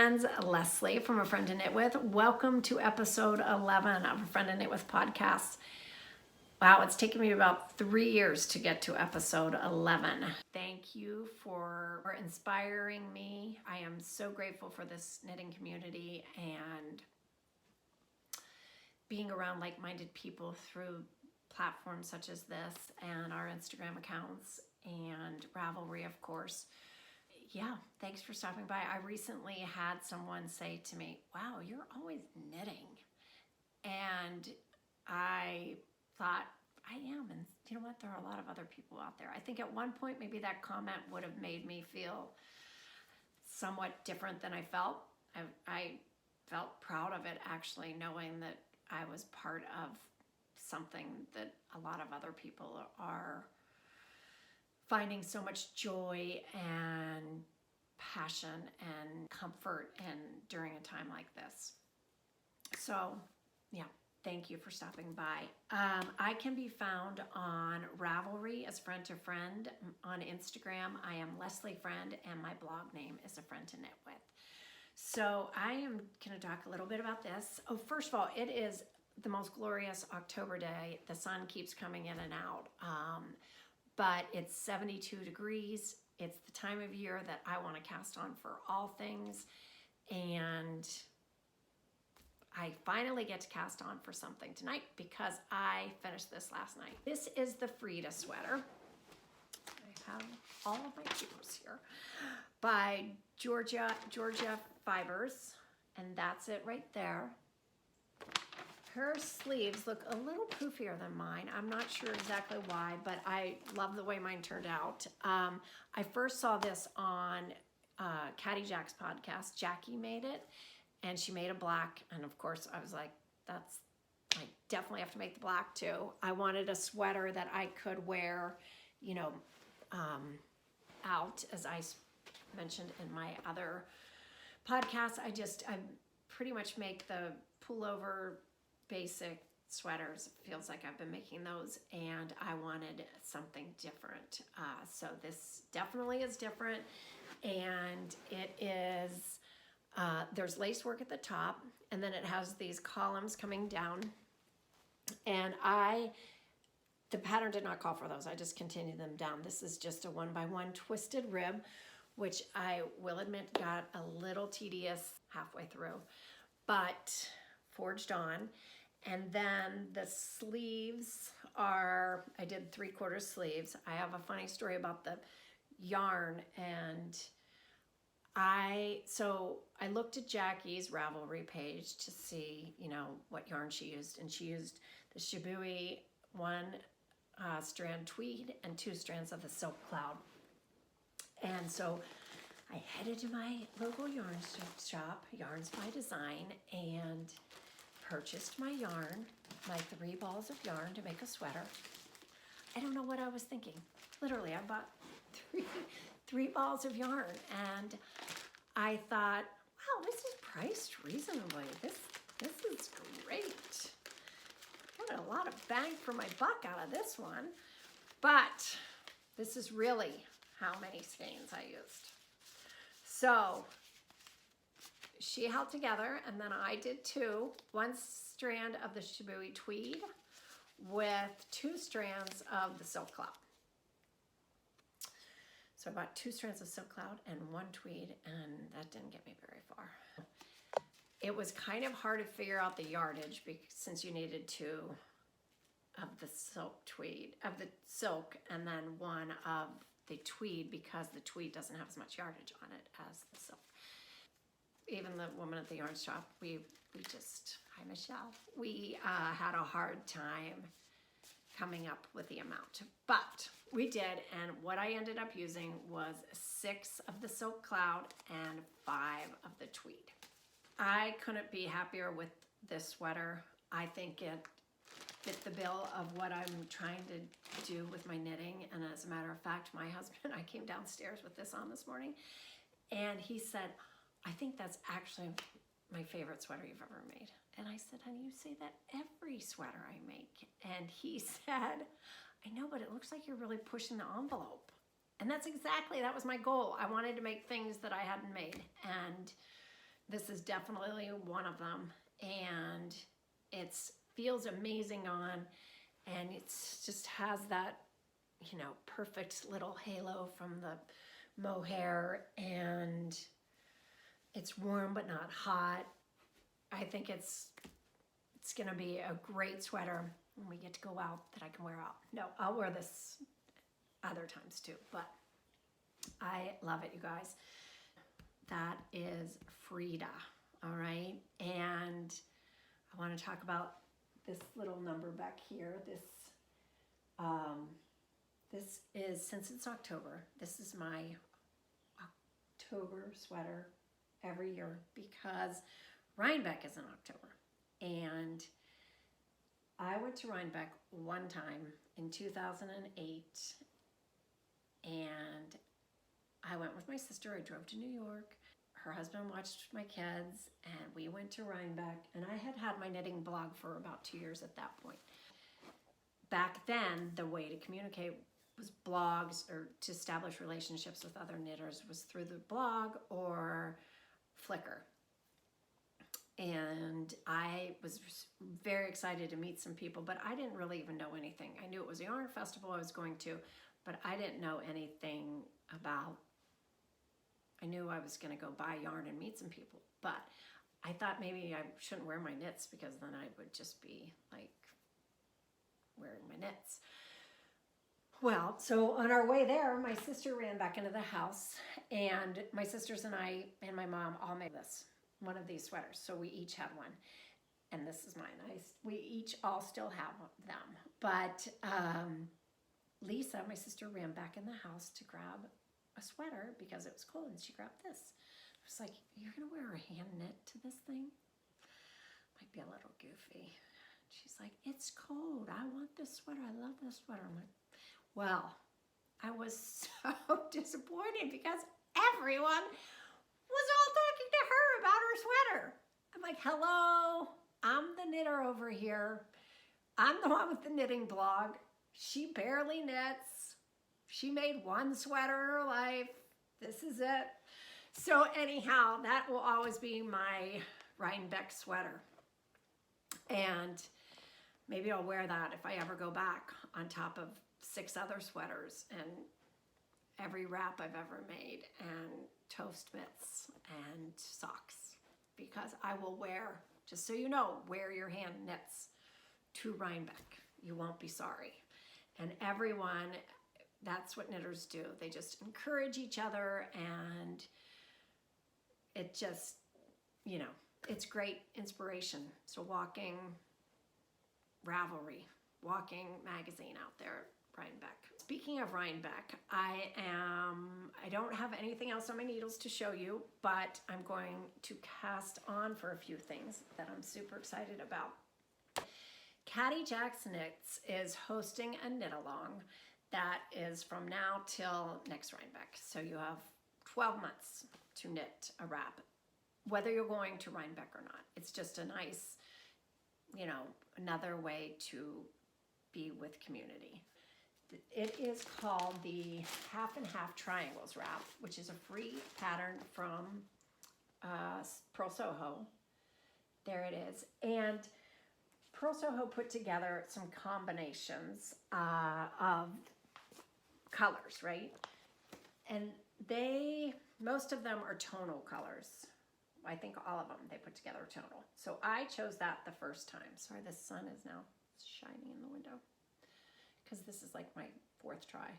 friends, Leslie from A Friend to Knit With. Welcome to episode 11 of A Friend to Knit With podcast. Wow, it's taken me about 3 years to get to episode 11. Thank you for inspiring me. I am so grateful for this knitting community and being around like-minded people through platforms such as this and our Instagram accounts and Ravelry, of course. Yeah, thanks for stopping by. I recently had someone say to me, wow, you're always knitting. And I thought, I am. And you know what? There are a lot of other people out there. I think at one point, maybe that comment would have made me feel somewhat different than I felt. I felt proud of it, actually, knowing that I was part of something that a lot of other people are finding so much joy and passion and comfort in during a time like this. So, yeah, thank you for stopping by. I can be found on Ravelry as Friend to Friend. On Instagram, I am Leslie Friend, and my blog name is A Friend to Knit With. So I am going to talk a little bit about this. Oh, first of all, it is the most glorious October day. The sun keeps coming in and out. But it's 72 degrees. It's the time of year that I want to cast on for all things. And I finally get to cast on for something tonight because I finished this last night. This is the Frida Sweater. I have all of my papers here by Georgia Fibers. And that's it right there. Her sleeves look a little poofier than mine. I'm not sure exactly why, but I love the way mine turned out. I first saw this on Caddy Jack's podcast. Jackie made it, and she made a black. And of course, I was like, I definitely have to make the black too. I wanted a sweater that I could wear, out, as I mentioned in my other podcast. I pretty much make the pullover basic sweaters. It feels like I've been making those, and I wanted something different. So this definitely is different, and it is, there's lace work at the top, and then it has these columns coming down, and the pattern did not call for those. I just continued them down. This is just a 1x1 twisted rib, which I will admit got a little tedious halfway through, but forged on. And then the sleeves I did 3/4 sleeves. I have a funny story about the yarn, and I looked at Jackie's Ravelry page to see, what yarn she used, and she used the Shibui 1 strand tweed and 2 strands of the Silk Cloud. And so I headed to my local yarn shop, Yarns by Design, and purchased my yarn, my 3 balls of yarn to make a sweater. I don't know what I was thinking. Literally, I bought three balls of yarn, and I thought, wow, this is priced reasonably. This is great. Got a lot of bang for my buck out of this one. But this is really how many skeins I used. So she held together, and then I did 2. 1 strand of the Shibui tweed with 2 strands of the Silk Cloud. So I bought 2 strands of Silk Cloud and 1 tweed, and that didn't get me very far. It was kind of hard to figure out the yardage since you needed 2 of the of the silk, and then 1 of the tweed, because the tweed doesn't have as much yardage on it as the silk. Even the woman at the yarn shop, we just, hi Michelle, we had a hard time coming up with the amount, but we did. And what I ended up using was 6 of the Silk Cloud and 5 of the tweed. I couldn't be happier with this sweater. I think it fit the bill of what I'm trying to do with my knitting. And as a matter of fact, my husband, I came downstairs with this on this morning, and he said, I think that's actually my favorite sweater you've ever made. And I said, honey, you say that every sweater I make. And he said, I know, but it looks like you're really pushing the envelope. And that was my goal. I wanted to make things that I hadn't made. And this is definitely one of them, and it feels amazing on, and it's just has that, you know, perfect little halo from the mohair, and it's warm but not hot. I think it's gonna be a great sweater when we get to go out that I can wear out. No, I'll wear this other times too, but I love it, you guys. That is Frida, all right? And I want to talk about this little number back here. This is, since it's October, this is my October sweater every year because Rhinebeck is in October. And I went to Rhinebeck one time in 2008, and I went with my sister. I drove to New York. Her husband watched my kids, and we went to Rhinebeck, and I had had my knitting blog for about 2 years at that point. Back then, the way to communicate was blogs, or to establish relationships with other knitters was through the blog or Flickr. And I was very excited to meet some people, but I didn't really even know anything. I knew it was a yarn festival I was going to, but I didn't know anything about, I knew I was going to go buy yarn and meet some people, but I thought maybe I shouldn't wear my knits because then I would just be like wearing my knits. Well, so on our way there, my sister ran back into the house, and my sisters and I and my mom all made one of these sweaters. So we each had one, and this is mine. We each all still have them. But Lisa, my sister, ran back in the house to grab a sweater because it was cold, and she grabbed this. I was like, "You're gonna wear a hand knit to this thing? Might be a little goofy." She's like, "It's cold. I want this sweater. I love this sweater." I'm like, well, I was so disappointed because everyone was all talking to her about her sweater. I'm like, hello, I'm the knitter over here. I'm the one with the knitting blog. She barely knits. She made one sweater in her life. This is it. So anyhow, that will always be my Rhinebeck sweater. And maybe I'll wear that if I ever go back, on top of 6 other sweaters and every wrap I've ever made, and toast mitts and socks, because I will wear, just so you know, wear your hand knits to Rhinebeck. You won't be sorry. And everyone, that's what knitters do. They just encourage each other, and it just, you know, it's great inspiration. So walking Ravelry, walking magazine out there, Rhinebeck. Speaking of Rhinebeck, I don't have anything else on my needles to show you, but I'm going to cast on for a few things that I'm super excited about. Caddy Jack's Knits is hosting a knit along that is from now till next Rhinebeck. So you have 12 months to knit a wrap, whether you're going to Rhinebeck or not. It's just a nice, you know, another way to be with community. It is called the Half and Half Triangles wrap, which is a free pattern from Pearl Soho. There it is. And Pearl Soho put together some combinations of colors, right? And most of them are tonal colors. I think all of them they put together are tonal. So I chose that the first time. Sorry, the sun is now shining in the window, because this is like my 4th try.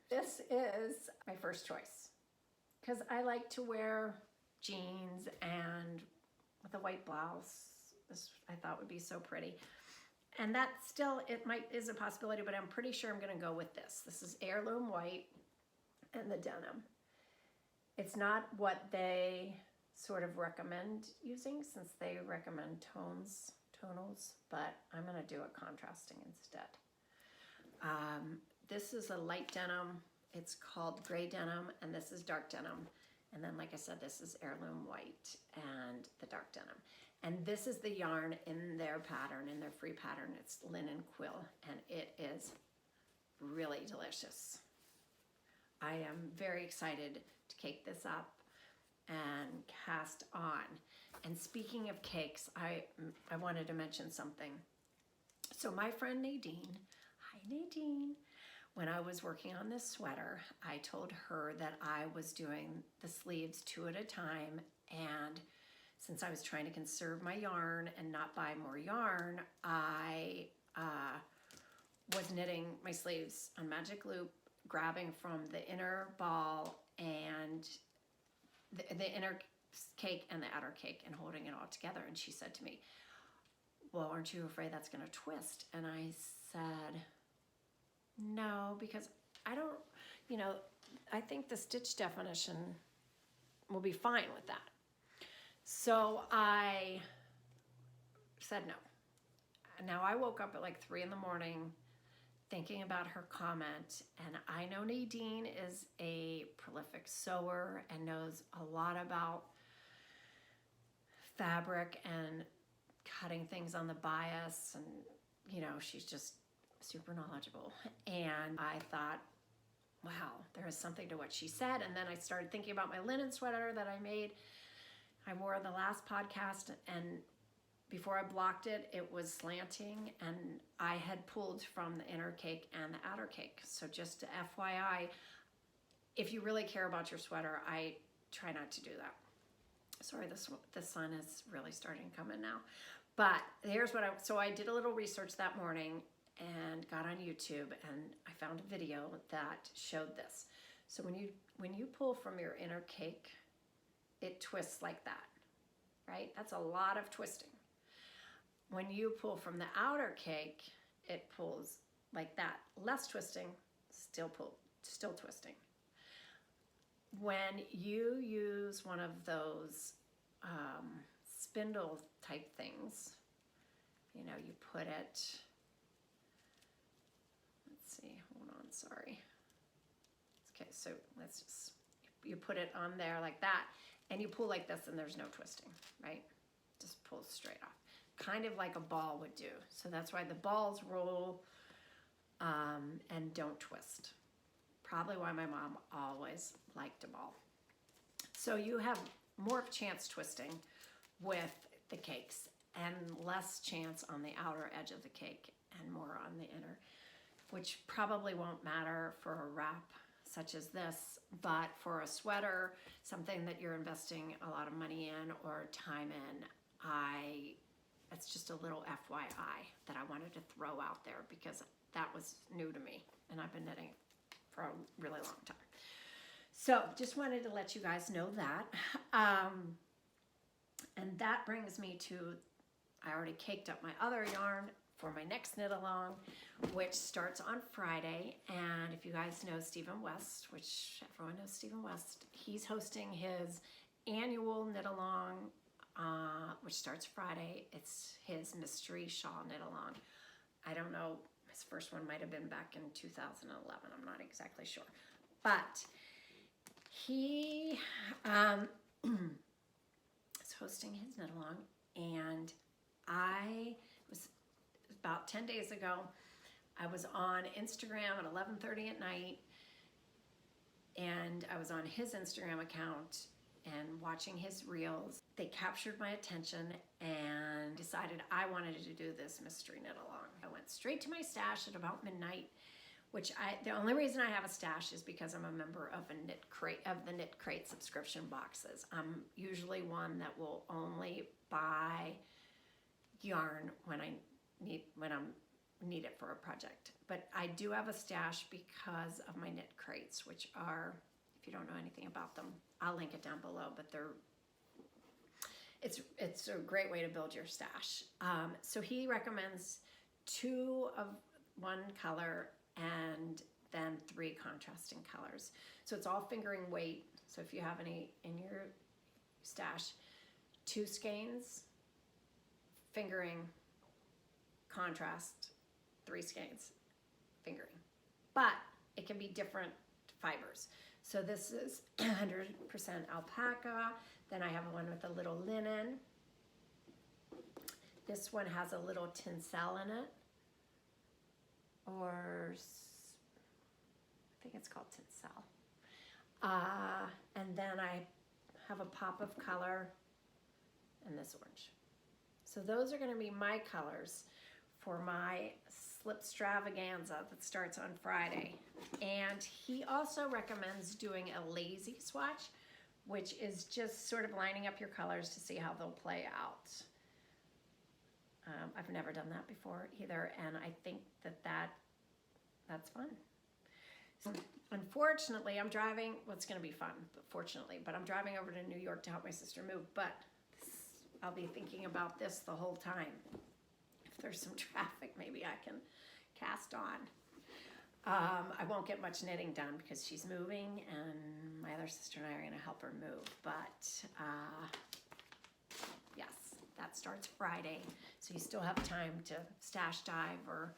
This is my first choice because I like to wear jeans and with a white blouse. This I thought would be so pretty. And that still, is a possibility, but I'm pretty sure I'm gonna go with this. This is heirloom white and the denim. It's not what they sort of recommend using, since they recommend tonals, but I'm gonna do a contrasting instead. This is a light denim. It's called gray denim, and this is dark denim. And then, like I said, this is heirloom white and the dark denim. And this is the yarn in their pattern, in their free pattern. It's linen quill, and it is really delicious. I am very excited to cake this up and cast on. And speaking of cakes, I wanted to mention something. So my friend Nadine, hi Nadine, when I was working on this sweater, I told her that I was doing the sleeves 2 at a time, and since I was trying to conserve my yarn and not buy more yarn, I was knitting my sleeves on magic loop, grabbing from the inner ball and the inner cake and the outer cake and holding it all together. And she said to me, well, aren't you afraid that's going to twist? And I said, no, because I don't, I think the stitch definition will be fine with that. So I said no. Now I woke up at like 3 in the morning thinking about her comment, and I know Nadine is a prolific sewer and knows a lot about fabric and cutting things on the bias, and she's just super knowledgeable. And I thought, wow, there is something to what she said. And then I started thinking about my linen sweater that I made. I wore the last podcast, and before I blocked it, it was slanting, and I had pulled from the inner cake and the outer cake. So just FYI, if you really care about your sweater, I try not to do that. Sorry, the sun is really starting to come in now. But here's what so I did a little research that morning and got on YouTube, and I found a video that showed this. So when you pull from your inner cake, it twists like that, right? That's a lot of twisting. When you pull from the outer cake, it pulls like that. Less twisting, still twisting. When you use one of those spindle type things, you put it, let's see, hold on, sorry. Okay, so you put it on there like that, and you pull like this, and there's no twisting, right? Just pulls straight off. Kind of like a ball would do. So that's why the balls roll and don't twist. Probably why my mom always liked a ball. So you have more of a chance twisting with the cakes and less chance on the outer edge of the cake and more on the inner, which probably won't matter for a wrap such as this, but for a sweater, something that you're investing a lot of money in or time in, it's just a little FYI that I wanted to throw out there because that was new to me, and I've been knitting for a really long time. So just wanted to let you guys know that. And that brings me to, I already caked up my other yarn for my next knit along, which starts on Friday. And if you guys know Stephen West, which everyone knows Stephen West, he's hosting his annual knit along, which starts Friday. It's his mystery shawl knit along. I don't know, his first one might have been back in 2011. I'm not exactly sure. But he is hosting his knit along, and I was about 10 days ago. I was on Instagram at 11:30 at night, and I was on his Instagram account and watching his reels. They captured my attention and decided I wanted to do this mystery knit along. I went straight to my stash at about midnight, which the only reason I have a stash is because I'm a member of the Knit Crate subscription boxes. I'm usually one that will only buy yarn when I need it for a project. But I do have a stash because of my Knit Crates, which are, if you don't know anything about them, I'll link it down below, but it's a great way to build your stash. So he recommends 2 of one color and then 3 contrasting colors. So it's all fingering weight. So if you have any in your stash, 2 skeins, fingering, contrast, 3 skeins, fingering. But it can be different fibers. So this is 100% alpaca. Then I have one with a little linen. This one has a little tinsel in it. Or I think it's called tinsel. And then I have a pop of color, and this orange. So those are going to be my colors for my slip stravaganza that starts on Friday. And he also recommends doing a lazy swatch, which is just sort of lining up your colors to see how they'll play out. I've never done that before either, and I think that's fun. So, unfortunately, I'm driving, well, it's going to be fun, but fortunately, but I'm driving over to New York to help my sister move, but I'll be thinking about this the whole time. If there's some traffic, maybe I can cast on. I won't get much knitting done because she's moving, and my other sister and I are going to help her move, but yes, that starts Friday, so you still have time to stash dive or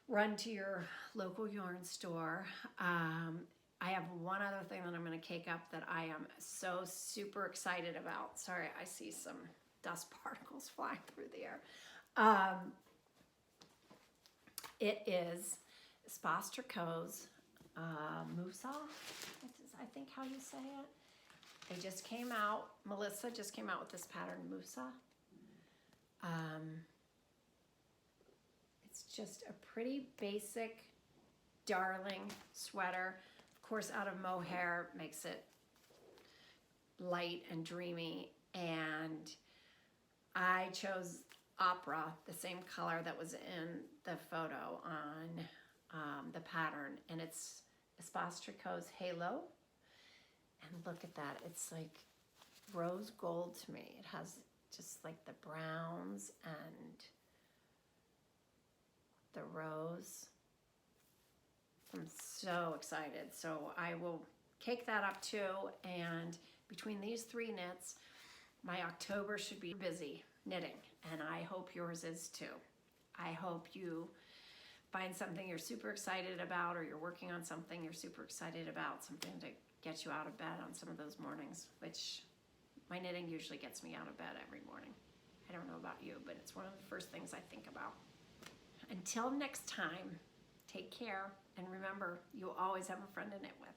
run to your local yarn store. I have one other thing that I'm going to cake up that I am so super excited about. Sorry, I see some dust particles flying through the air. It is Spas Tricot's Moussa, I think how you say it. They just came out, Melissa just came out with this pattern, Moussa. It's just a pretty basic, darling sweater. Of course, out of mohair makes it light and dreamy. And I chose Opera, the same color that was in the photo on the pattern. And it's Spas Tricot's Halo. And look at that. It's like rose gold to me. It has just like the browns and the rose. I'm so excited. So I will cake that up too. And between these three knits, my October should be busy knitting. And I hope yours is too. I hope you find something you're super excited about, or you're working on something you're super excited about, something to get you out of bed on some of those mornings, which my knitting usually gets me out of bed every morning. I don't know about you, but it's one of the first things I think about. Until next time, take care, and remember, you always have a friend to knit with.